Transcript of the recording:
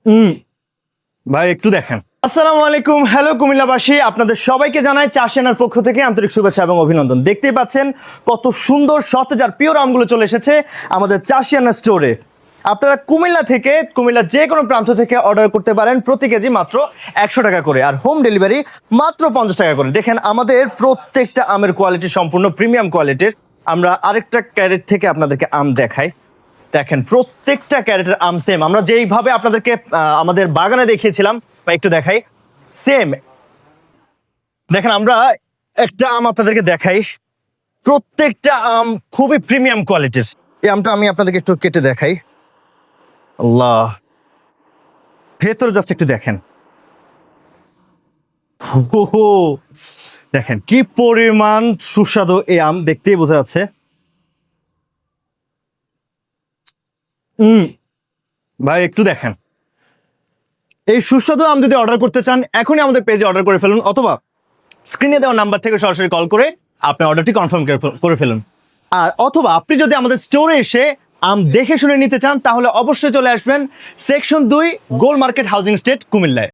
হুম ভাই একটু দেখেন। আসসালামু আলাইকুম, হ্যালো কুমিল্লাবাসী, আপনাদের সবাইকে জানাই চাষি আনার পক্ষ থেকে আন্তরিক শুভেচ্ছা এবং অভিনন্দন। দেখতেই পাচ্ছেন কত সুন্দর সতেজ আর পিওর আমগুলো চলে এসেছে আমাদের চাষি আনার স্টোরে। আপনারা কুমিল্লা থেকে, কুমিল্লার যে কোনো প্রান্ত থেকে অর্ডার করতে পারেন প্রতি কেজি মাত্র 100 টাকা করে, আর হোম ডেলিভারি মাত্র 50 টাকা করে। দেখেন আমাদের প্রত্যেকটা আমের কোয়ালিটি সম্পূর্ণ প্রিমিয়াম কোয়ালিটির। আমরা আরেকটা ক্যারেট থেকে আপনাদেরকে আম দেখাই। দেখেন প্রত্যেকটা ক্যারেটের আম সেম, আমরা যেইভাবে আপনাদেরকে আমাদের বাগানে দেখিয়েছিলাম বা একটু দেখাই সেম। দেখেন আমরা একটা আম আপনাদেরকে দেখাই, প্রত্যেকটা আম খুবই প্রিমিয়াম কোয়ালিটির। এই আমটা আমি আপনাদেরকে একটু কেটে দেখাই। আল্লাহ, ভেতরে জাস্ট একটু দেখেন। ওহো, দেখেন কি পরিমাণ সুস্বাদু এই আম, দেখতেই বোঝা যাচ্ছে। ভাই একটু দেখেন, এই সুস্বাদু আম যদি অর্ডার করতে চান এখনই আমাদের পেজে অর্ডার করে ফেলুন, অথবা স্ক্রিনে দেওয়া নাম্বার থেকে সরাসরি কল করে আপনার অর্ডারটি কনফার্ম করে ফেলুন। আর অথবা আপনি যদি আমাদের স্টোরে এসে আম দেখে শুনে নিতে চান তাহলে অবশ্যই চলে আসবেন সেকশন 2, গোল মার্কেট, হাউজিং স্টেট, কুমিল্লায়।